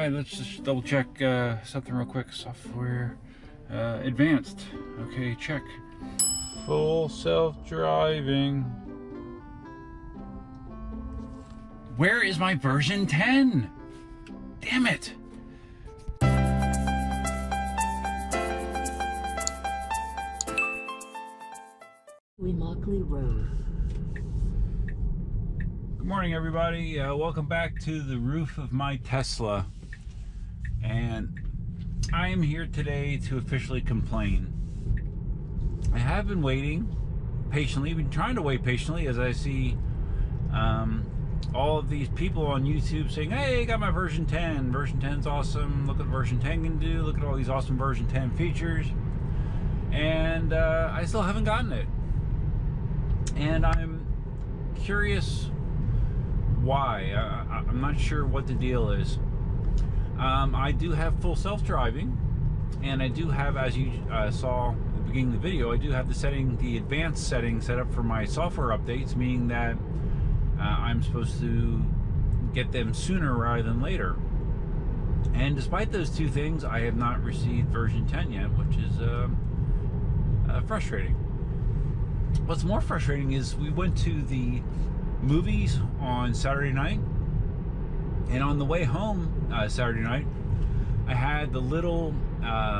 Alright, let's just double check something real quick. Software advanced. Okay, check. Full self-driving. Where is my version 10? Damn it! Remockley Road. Good morning, everybody. Welcome back to the roof of my Tesla. And I am here today to officially complain. I have been waiting patiently, been trying to wait patiently as I see all of these people on YouTube saying, hey, I got my version 10. Version 10's awesome. Look what version 10 can do. Look at all these awesome version 10 features. And I still haven't gotten it. And I'm curious why. I'm not sure what the deal is. I do have full self-driving, and I do have, as you saw at the beginning of the video, I do have the advanced setting set up for my software updates, meaning that I'm supposed to get them sooner rather than later. And despite those two things, I have not received version 10 yet, which is frustrating. What's more frustrating is we went to the movies on Saturday night, and on the way home Saturday night, I had the little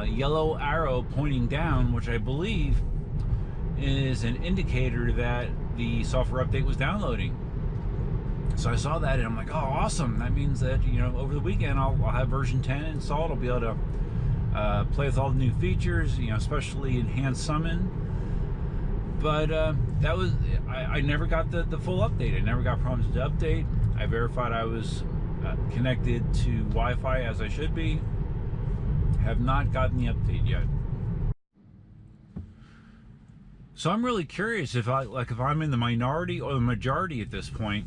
yellow arrow pointing down, which I believe is an indicator that the software update was downloading. So I saw that and I'm like, oh, awesome. That means that, you know, over the weekend I'll have version 10 installed. I'll be able to play with all the new features, you know, especially enhanced summon. But that was, I never got the full update. I never got prompted to update. I verified I was connected to Wi-Fi as I should be. Have not gotten the update yet. So I'm really curious if I'm in the minority or the majority at this point.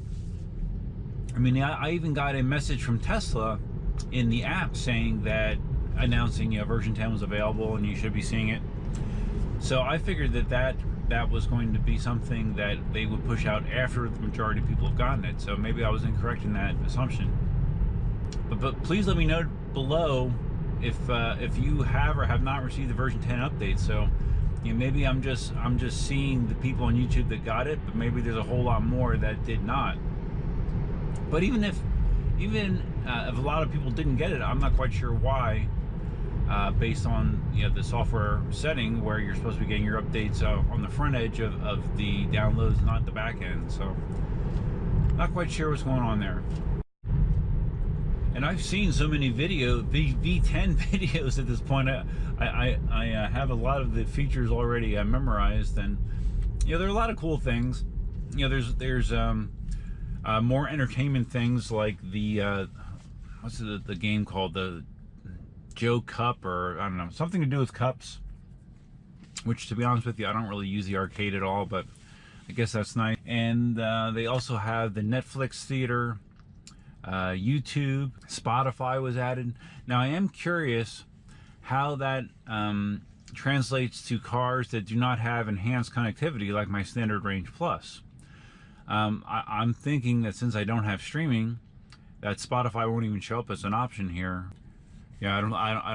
I mean, I even got a message from Tesla in the app saying that, announcing, you know, version 10 was available and you should be seeing it. So I figured that was going to be something that they would push out after the majority of people have gotten it. So maybe I was incorrect in that assumption. But please let me know below if you have or have not received the version 10 update. So, you know, maybe I'm just seeing the people on YouTube that got it, but maybe there's a whole lot more that did not. But even if a lot of people didn't get it, I'm not quite sure why. Based on, you know, the software setting where you're supposed to be getting your updates on the front edge of the downloads, not the back end. So not quite sure what's going on there. And I've seen so many V10 videos at this point. I have a lot of the features already memorized, and you know, there are a lot of cool things. You know, there's more entertainment things like the what's the game called, the Joe Cup, or I don't know, something to do with cups, which, to be honest with you, I don't really use the arcade at all, but I guess that's nice. And they also have the Netflix theater, YouTube, Spotify was added. Now I am curious how that translates to cars that do not have enhanced connectivity like my Standard Range Plus. I'm thinking that since I don't have streaming, that Spotify won't even show up as an option here. Yeah, I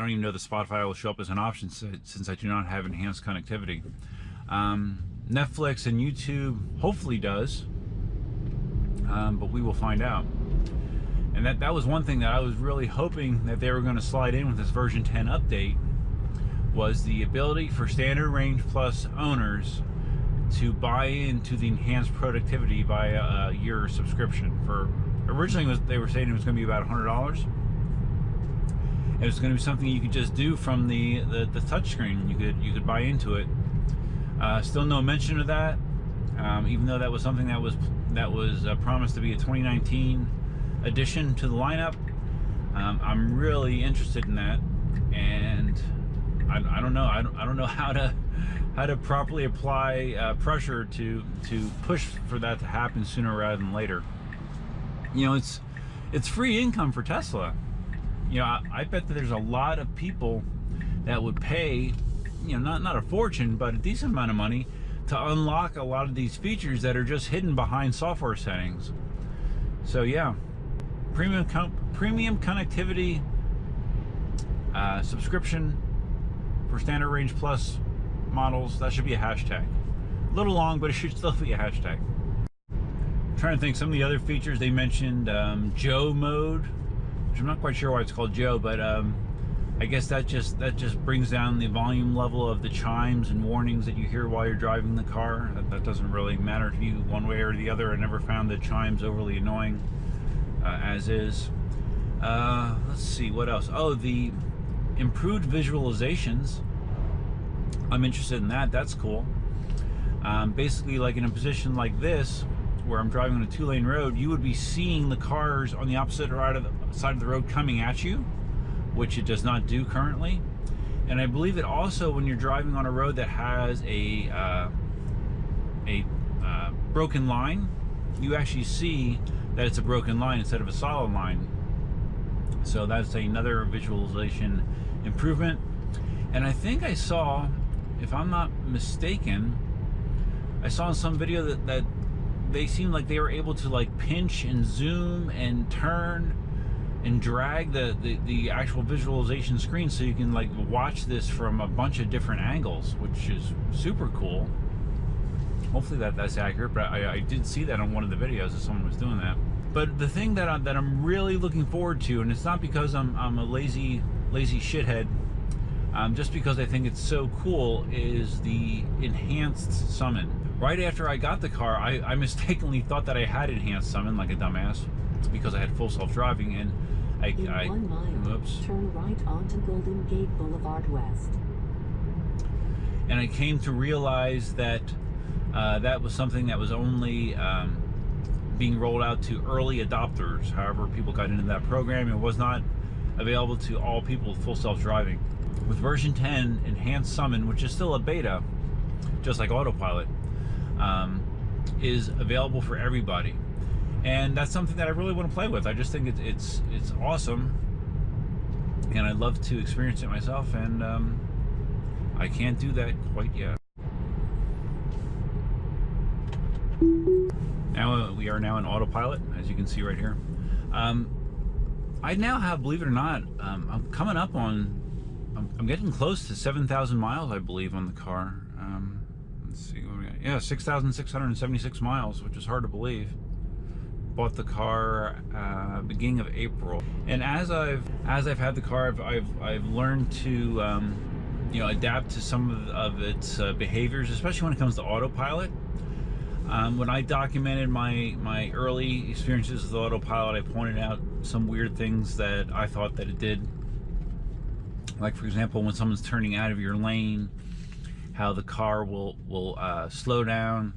don't even know that Spotify will show up as an option since I do not have enhanced connectivity. Netflix and YouTube hopefully does, but we will find out. And that was one thing that I was really hoping that they were going to slide in with this version 10 update, was the ability for Standard Range Plus owners to buy into the enhanced productivity via a year subscription. For originally they were saying it was going to be about $100. It was going to be something you could just do from the touchscreen. You could buy into it. Still no mention of that, even though that was something that was promised to be a 2019 addition to the lineup. I'm really interested in that, and I don't know. I don't know how to properly apply pressure to push for that to happen sooner rather than later. You know, it's free income for Tesla. You know, I bet that there's a lot of people that would pay, you know, not a fortune, but a decent amount of money to unlock a lot of these features that are just hidden behind software settings. So yeah, premium connectivity subscription for standard range plus models. That should be a hashtag. A little long, but it should still be a hashtag. I'm trying to think some of the other features they mentioned. Joe mode, which I'm not quite sure why it's called Joe, but I guess that just brings down the volume level of the chimes and warnings that you hear while you're driving the car. That doesn't really matter to you one way or the other. I never found the chimes overly annoying as is. Let's see, what else? Oh, the improved visualizations. I'm interested in that. That's cool. Basically, like in a position like this, where I'm driving on a 2-lane road, you would be seeing the cars on the opposite side of the road coming at you, which it does not do currently. And I believe that also when you're driving on a road that has a broken line, you actually see that it's a broken line instead of a solid line. So that's another visualization improvement. And I think I saw, if I'm not mistaken, I saw in some video that they seemed like they were able to like pinch and zoom and turn and drag the actual visualization screen, so you can like watch this from a bunch of different angles, which is super cool. Hopefully that's accurate, but I did see that on one of the videos that someone was doing that. But the thing that I'm really looking forward to, and it's not because I'm a lazy shithead, just because I think it's so cool, is the enhanced summon. Right after I got the car, I mistakenly thought that I had enhanced summon like a dumbass, because I had full self-driving, and In 1 mile, oops. turn right onto Golden Gate Boulevard West. And I came to realize that that was something that was only being rolled out to early adopters. However, people got into that program. It was not available to all people with full self-driving. With version 10, Enhanced Summon, which is still a beta, just like Autopilot, is available for everybody. And that's something that I really want to play with. I just think it's awesome, and I'd love to experience it myself, and I can't do that quite yet. Now we are now in Autopilot, as you can see right here. I now have, believe it or not, I'm coming up on, I'm getting close to 7,000 miles, I believe, on the car. Let's see what we got. Yeah, 6,676 miles, which is hard to believe. Bought the car beginning of April, and as I've had the car, I've learned to adapt to some of its behaviors, especially when it comes to Autopilot. When I documented my early experiences with Autopilot, I pointed out some weird things that I thought that it did. Like, for example, when someone's turning out of your lane, how the car will slow down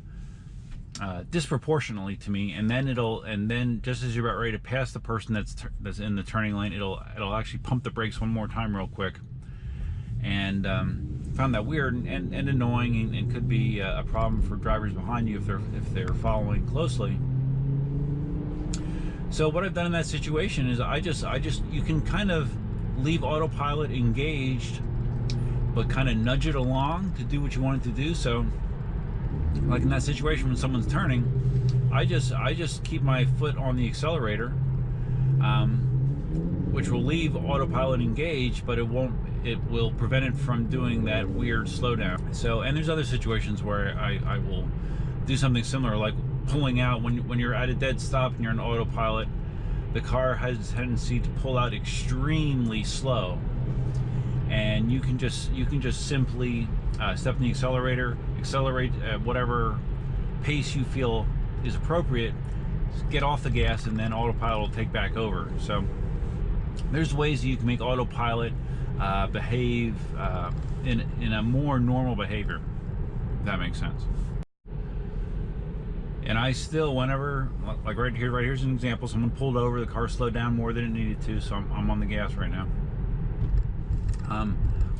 disproportionately to me, and then just as you're about ready to pass the person that's in the turning lane, it'll actually pump the brakes one more time real quick. And found that weird and annoying, and could be a problem for drivers behind you if they're following closely. So what I've done in that situation is I just you can kind of leave Autopilot engaged, but kind of nudge it along to do what you want it to do. So like in that situation when someone's turning, I just keep my foot on the accelerator, which will leave Autopilot engaged, but it will prevent it from doing that weird slowdown. So, and there's other situations where I will do something similar, like pulling out when you're at a dead stop and you're in Autopilot. The car has a tendency to pull out extremely slow, and you can just simply step in the accelerator, accelerate at whatever pace you feel is appropriate, get off the gas, and then Autopilot will take back over. So there's ways that you can make Autopilot behave in a more normal behavior, if that makes sense. And I still, whenever, like right here's an example. Someone pulled over, the car slowed down more than it needed to, so I'm on the gas right now.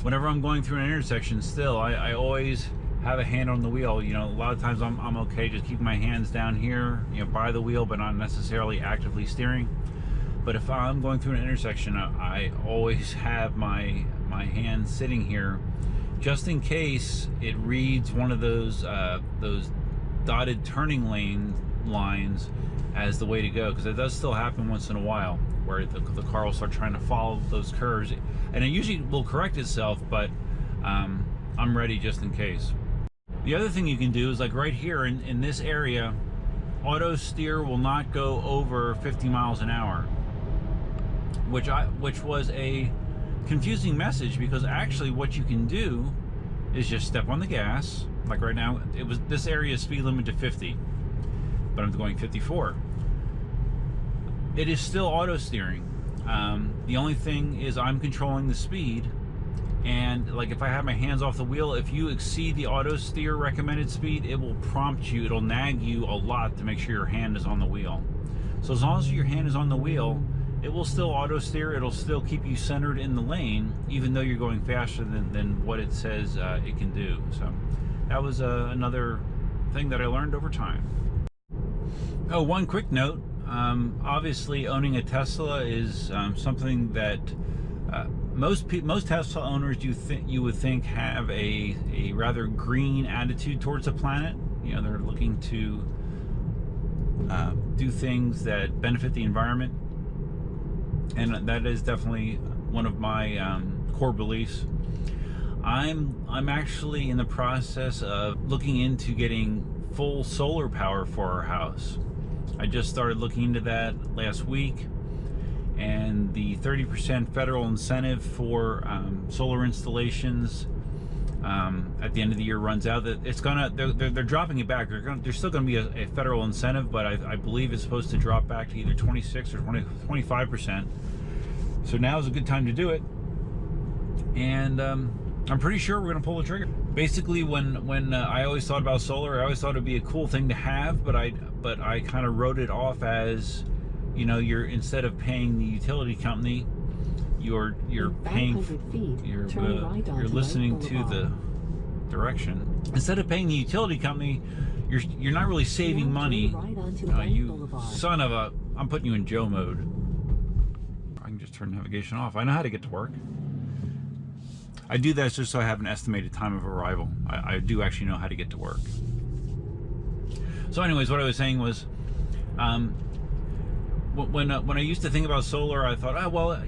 Whenever I'm going through an intersection, still, I always have a hand on the wheel. You know, a lot of times I'm okay just keeping my hands down here, by the wheel, but not necessarily actively steering. But if I'm going through an intersection, I always have my hand sitting here, just in case it reads one of those dotted turning lane lines as the way to go, because it does still happen once in a while where the car will start trying to follow those curves, and it usually will correct itself, but I'm ready just in case. The other thing you can do is, like right here in this area, auto steer will not go over 50 miles an hour, which was a confusing message, because actually what you can do is just step on the gas. Like right now, this area speed limit to 50, but I'm going 54. It is still auto steering. The only thing is I'm controlling the speed, and like if I have my hands off the wheel, if you exceed the auto steer recommended speed, it will prompt you, it'll nag you a lot to make sure your hand is on the wheel. So as long as your hand is on the wheel, it will still auto steer. It'll still keep you centered in the lane, even though you're going faster than what it says it can do. So that was another thing that I learned over time. Oh, one quick note. Obviously, owning a Tesla is something that most Tesla owners you would think have a rather green attitude towards the planet. You know, they're looking to do things that benefit the environment, and that is definitely one of my core beliefs. I'm actually in the process of looking into getting full solar power for our house. I just started looking into that last week, and the 30% federal incentive for solar installations at the end of the year runs out. That it's gonna they're dropping it back. There's still gonna be a federal incentive, but I believe it's supposed to drop back to either 26 or 25%. So now is a good time to do it, and I'm pretty sure we're gonna pull the trigger. Basically, when I always thought about solar, I always thought it'd be a cool thing to have, but I kind of wrote it off as, you know, instead of paying the utility company, you're paying, you're listening to the direction. Instead of paying the utility company, you're not really saving money. You son of a! I'm putting you in Joe mode. I can just turn navigation off. I know how to get to work. I do that just so I have an estimated time of arrival. I do actually know how to get to work. So anyways, what I was saying was, when I used to think about solar, I thought, oh, well,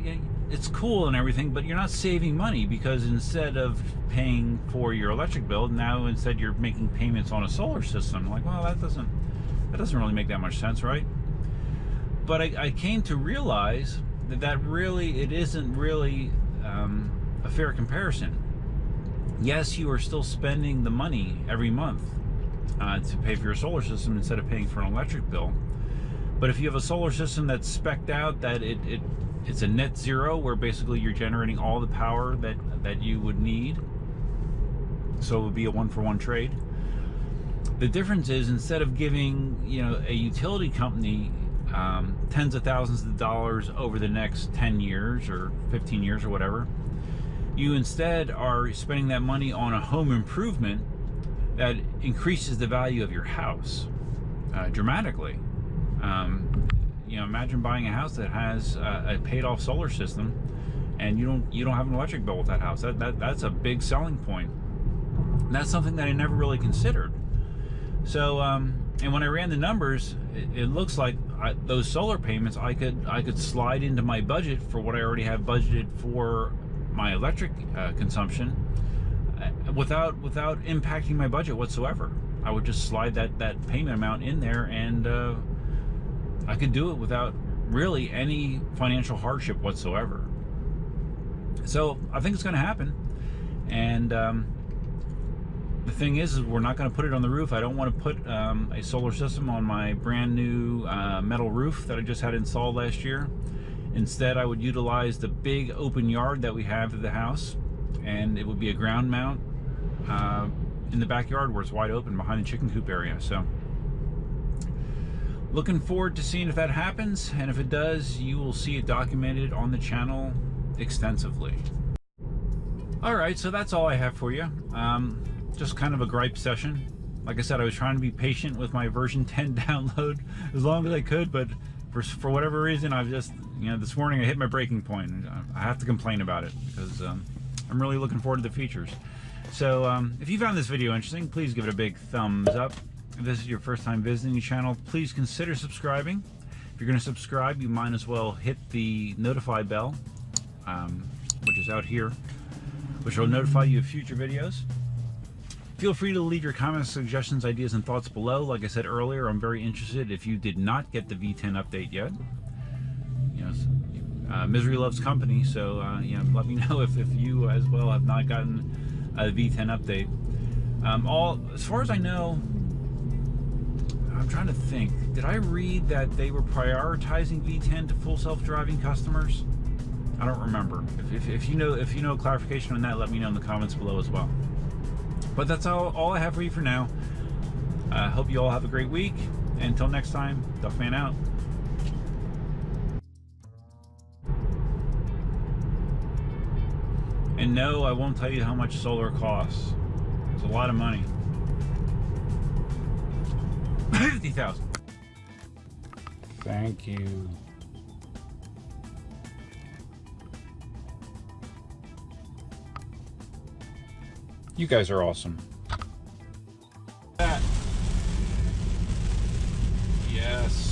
it's cool and everything, but you're not saving money, because instead of paying for your electric bill, now instead you're making payments on a solar system. I'm like, well, that doesn't really make that much sense, right? But I came to realize that really it isn't really a fair comparison. Yes, you are still spending the money every month to pay for your solar system instead of paying for an electric bill. But if you have a solar system that's spec'd out that it's a net zero, where basically you're generating all the power that you would need, so it would be a one-for-one trade. The difference is, instead of giving, you know, a utility company tens of thousands of dollars over the next 10 years or 15 years or whatever, you instead are spending that money on a home improvement that increases the value of your house dramatically. You know, imagine buying a house that has a paid-off solar system, and you don't have an electric bill with that house. That's a big selling point. And that's something that I never really considered. So, and when I ran the numbers, it looks like those solar payments I could slide into my budget for what I already have budgeted for my electric consumption, without impacting my budget whatsoever. I would just slide that payment amount in there, and I could do it without really any financial hardship whatsoever. So I think it's going to happen, and the thing is we're not going to put it on the roof. I don't want to put a solar system on my brand new metal roof that I just had installed last year. Instead, I would utilize the big open yard that we have at the house, and it would be a ground mount in the backyard where it's wide open behind the chicken coop area. So looking forward to seeing if that happens, and if it does, you will see it documented on the channel extensively. Alright, so that's all I have for you. Just kind of a gripe session. Like I said, I was trying to be patient with my version 10 download as long as I could, but for whatever reason, I've just, you know, this morning I hit my breaking point, and I have to complain about it, because I'm really looking forward to the features. So if you found this video interesting, please give it a big thumbs up, If this is your first time visiting the channel, please consider subscribing. If you're going to subscribe, you might as well hit the notify bell, which is out here, which will notify you of future videos. Feel free to leave your comments, suggestions, ideas, and thoughts below. Like I said earlier, I'm very interested if you did not get the V10 update yet. You know, misery loves company, so you know, let me know if you as well have not gotten a V10 update. As far as I know, I'm trying to think. Did I read that they were prioritizing V10 to full self-driving customers? I don't remember. If you know clarification on that, let me know in the comments below as well. But that's all I have for you for now. Hope you all have a great week. Until next time, Duckman out. And no, I won't tell you how much solar costs. It's a lot of money. 50,000. Thank you. You guys are awesome. Yes.